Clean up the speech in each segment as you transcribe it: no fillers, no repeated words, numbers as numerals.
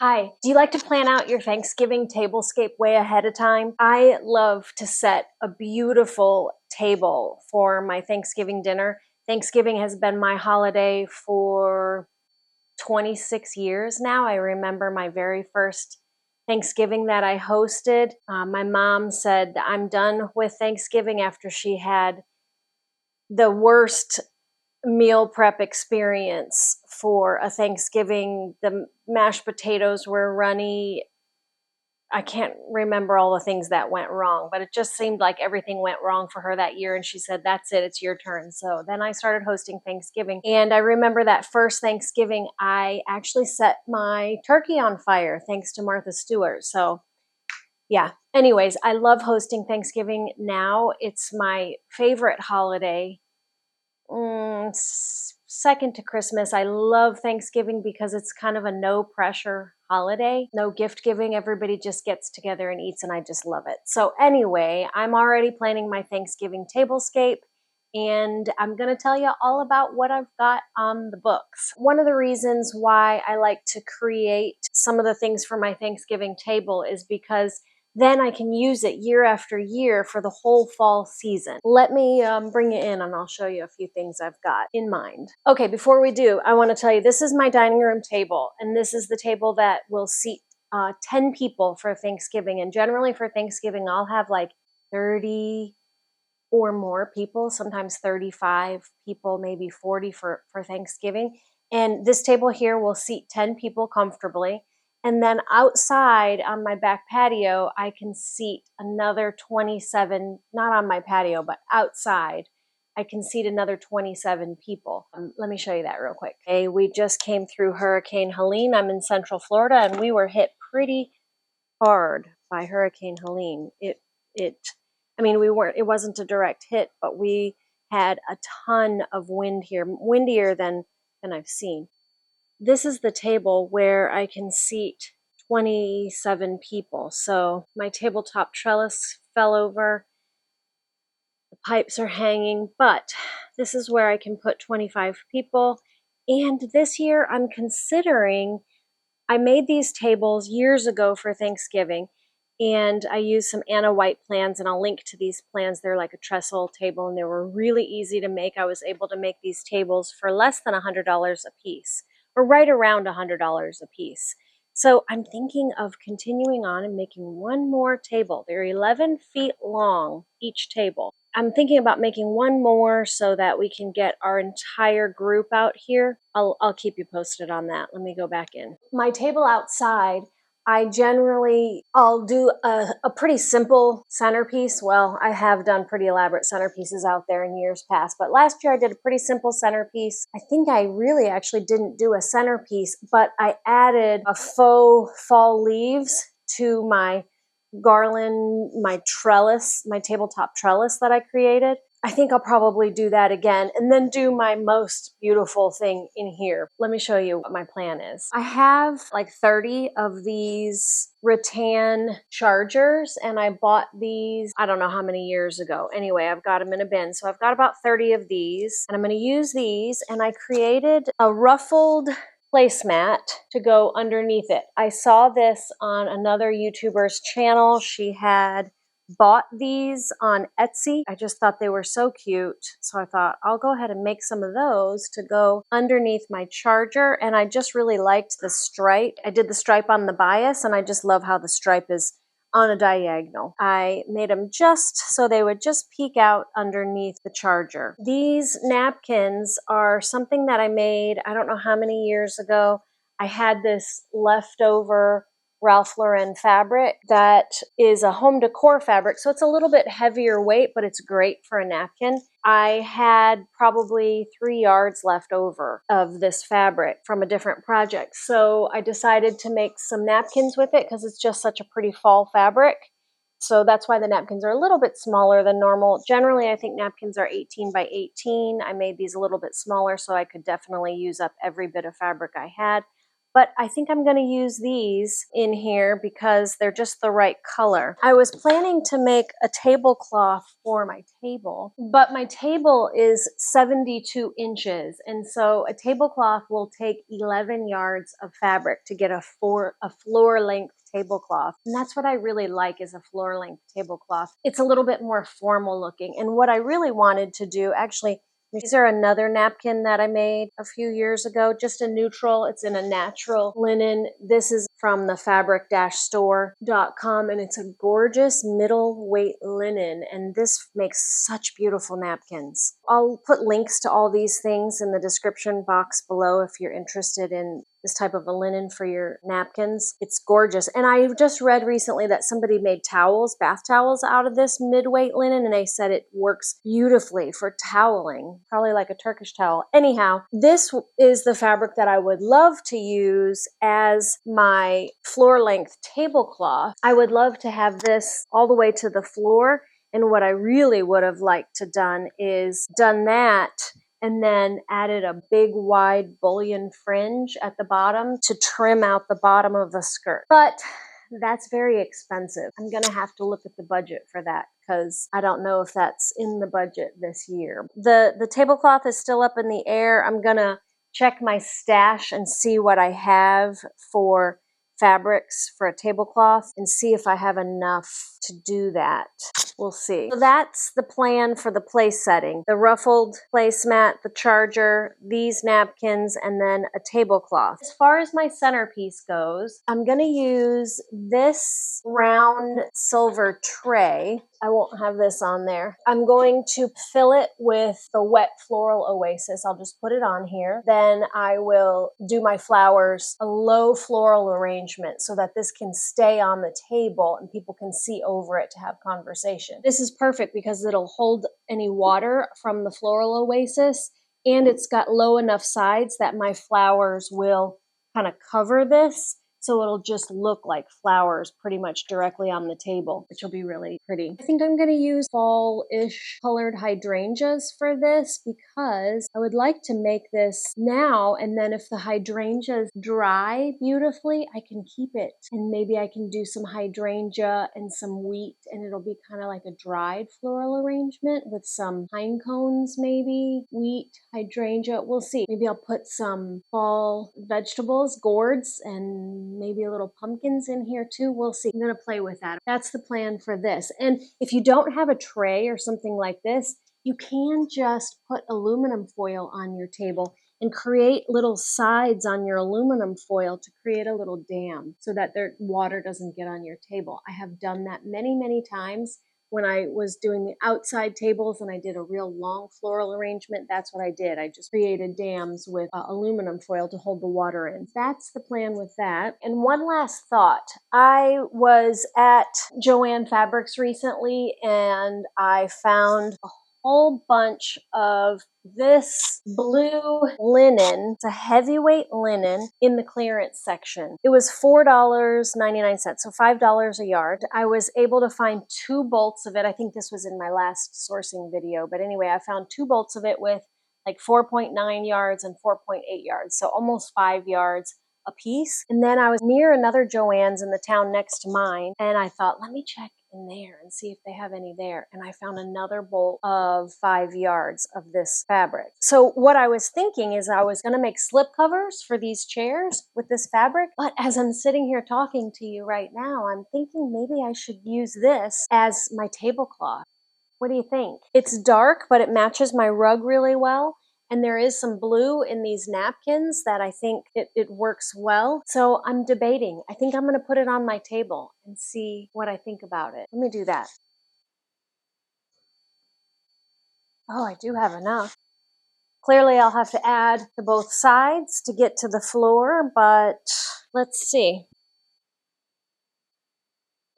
Hi, do you like to plan out your Thanksgiving tablescape way ahead of time? I love to set a beautiful table for my Thanksgiving dinner. Thanksgiving has been my holiday for 26 years now. I remember my very first Thanksgiving that I hosted. My mom said, I'm done with Thanksgiving after she had the worst meal prep experience for a Thanksgiving. The mashed potatoes were runny. I can't remember all the things that went wrong, but it just seemed like everything went wrong for her that year. And she said, that's it, it's your turn. So then I started hosting Thanksgiving. And I remember that first Thanksgiving, I actually set my turkey on fire thanks to Martha Stewart. So yeah, anyways, I love hosting Thanksgiving now. It's my favorite holiday. Second to Christmas. I love Thanksgiving because it's kind of a no pressure holiday, no gift giving. Everybody just gets together and eats, and I just love it. So anyway, I'm already planning my Thanksgiving tablescape, and I'm going to tell you all about what I've got on the books. One of the reasons why I like to create some of the things for my Thanksgiving table is because then I can use it year after year for the whole fall season. Let me bring it in and I'll show you a few things I've got in mind. Okay, before we do, I want to tell you this is my dining room table, and this is the table that will seat 10 people for Thanksgiving. And generally for Thanksgiving, I'll have like 30 or more people, sometimes 35 people, maybe 40 for Thanksgiving. And this table here will seat 10 people comfortably. And then outside on my back patio, I can seat another 27, not on my patio, but outside, I can seat another 27 people. Let me show you that real quick. Okay, we just came through Hurricane Helene. I'm in Central Florida, and we were hit pretty hard by Hurricane Helene. It wasn't a direct hit, but we had a ton of wind here, windier than I've seen. This is the table where I can seat 27 people. So my tabletop trellis fell over. The pipes are hanging, but this is where I can put 25 people. And this year I'm considering, I made these tables years ago for Thanksgiving, and I used some Anna White plans, and I'll link to these plans. They're like a trestle table, and they were really easy to make. I was able to make these tables for less than $100 a piece, or right around $100 a piece. So I'm thinking of continuing on and making one more table. They're 11 feet long, each table. I'm thinking about making one more so that we can get our entire group out here. I'll keep you posted on that. Let me go back in. My table outside, I'll do a pretty simple centerpiece. Well, I have done pretty elaborate centerpieces out there in years past, but last year I did a pretty simple centerpiece. I think I really actually didn't do a centerpiece, but I added a faux fall leaves to my garland, my trellis, my tabletop trellis that I created. I think I'll probably do that again and then do my most beautiful thing in here. Let me show you what my plan is. I have like 30 of these rattan chargers, and I bought these, I don't know how many years ago. Anyway, I've got them in a bin. So I've got about 30 of these, and I'm going to use these, and I created a ruffled placemat to go underneath it. I saw this on another YouTuber's channel. She had bought these on Etsy. I just thought they were so cute. So I thought I'll go ahead and make some of those to go underneath my charger. And I just really liked the stripe. I did the stripe on the bias, and I just love how the stripe is on a diagonal. I made them just so they would just peek out underneath the charger. These napkins are something that I made, I don't know how many years ago. I had this leftover Ralph Lauren fabric that is a home decor fabric, so it's a little bit heavier weight, but it's great for a napkin. I had probably 3 yards left over of this fabric from a different project, so I decided to make some napkins with it because it's just such a pretty fall fabric. So that's why the napkins are a little bit smaller than normal. Generally, I think napkins are 18 by 18. I made these a little bit smaller so I could definitely use up every bit of fabric I had. but I think I'm going to use these in here because they're just the right color. I was planning to make a tablecloth for my table, but my table is 72 inches, and so a tablecloth will take 11 yards of fabric to get a floor length tablecloth. And that's what I really like, is a floor length tablecloth. It's a little bit more formal looking. And what I really wanted to do, actually, these are another napkin that I made a few years ago, just a neutral. It's in a natural linen. This is from the fabric-store.com, and it's a gorgeous middleweight linen, and this makes such beautiful napkins. I'll put links to all these things in the description box below if you're interested in this type of a linen for your napkins. It's gorgeous. And I just read recently that somebody made towels, bath towels, out of this mid-weight linen, and they said it works beautifully for toweling, probably like a Turkish towel. Anyhow, this is the fabric that I would love to use as my floor-length tablecloth. I would love to have this all the way to the floor, and what I really would have liked to done is done that and then added a big wide bullion fringe at the bottom to trim out the bottom of the skirt. But that's very expensive. I'm gonna have to look at the budget for that because I don't know if that's in the budget this year. The tablecloth is still up in the air. I'm gonna check my stash and see what I have for fabrics for a tablecloth and see if I have enough to do that. We'll see. So that's the plan for the place setting. The ruffled placemat, the charger, these napkins, and then a tablecloth. As far as my centerpiece goes, I'm gonna use this round silver tray. I won't have this on there. I'm going to fill it with the wet floral oasis. I'll just put it on here. Then I will do my flowers, a low floral arrangement so that this can stay on the table and people can see over it to have conversation. This is perfect because it'll hold any water from the floral oasis, and it's got low enough sides that my flowers will kind of cover this. So it'll just look like flowers pretty much directly on the table, which will be really pretty. I think I'm going to use fall-ish colored hydrangeas for this because I would like to make this now, and then if the hydrangeas dry beautifully, I can keep it. And maybe I can do some hydrangea and some wheat, and it'll be kind of like a dried floral arrangement with some pine cones maybe, wheat, hydrangea. We'll see. Maybe I'll put some fall vegetables, gourds, and maybe a little pumpkins in here too. We'll see. I'm going to play with that. That's the plan for this. And if you don't have a tray or something like this, you can just put aluminum foil on your table and create little sides on your aluminum foil to create a little dam so that their water doesn't get on your table. I have done that many, many times. When I was doing the outside tables and I did a real long floral arrangement, that's what I did. I just created dams with aluminum foil to hold the water in. That's the plan with that. And one last thought. I was at Joann Fabrics recently and I found a whole bunch of this blue linen. It's a heavyweight linen in the clearance section. It was $4.99, so $5 a yard. I was able to find 2 bolts of it. I think this was in my last sourcing video, but anyway, I found 2 bolts of it with like 4.9 yards and 4.8 yards, so almost 5 yards a piece. And then I was near another Joann's in the town next to mine, and I thought, let me check in there and see if they have any there. And I found another bolt of 5 yards of this fabric. So what I was thinking is I was going to make slip covers for these chairs with this fabric. But as I'm sitting here talking to you right now, I'm thinking maybe I should use this as my tablecloth. What do you think? It's dark, but it matches my rug really well. And there is some blue in these napkins that I think it works well. So I'm debating. I think I'm going to put it on my table and see what I think about it. Let me do that. Oh, I do have enough. Clearly, I'll have to add to both sides to get to the floor, but let's see.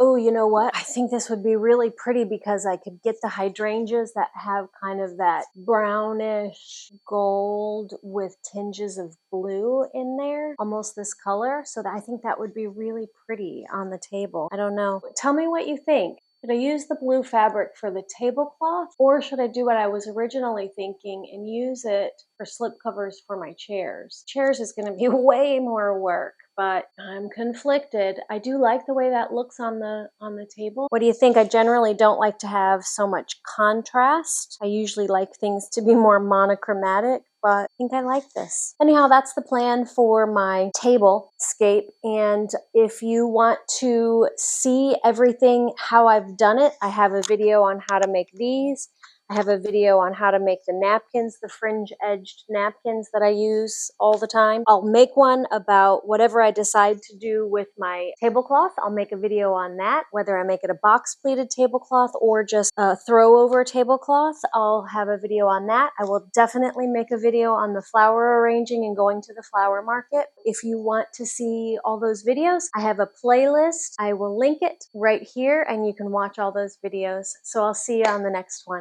Oh, you know what? I think this would be really pretty because I could get the hydrangeas that have kind of that brownish gold with tinges of blue in there, almost this color. So that I think that would be really pretty on the table. I don't know. Tell me what you think. Should I use the blue fabric for the tablecloth, or should I do what I was originally thinking and use it for slipcovers for my chairs? Chairs is going to be way more work, but I'm conflicted. I do like the way that looks on the table. What do you think? I generally don't like to have so much contrast. I usually like things to be more monochromatic, but I think I like this. Anyhow, that's the plan for my tablescape. And if you want to see everything, how I've done it, I have a video on how to make these. I have a video on how to make the napkins, the fringe edged napkins that I use all the time. I'll make one about whatever I decide to do with my tablecloth. I'll make a video on that, whether I make it a box pleated tablecloth or just a throw over tablecloth. I'll have a video on that. I will definitely make a video on the flower arranging and going to the flower market. If you want to see all those videos, I have a playlist. I will link it right here and you can watch all those videos. So I'll see you on the next one.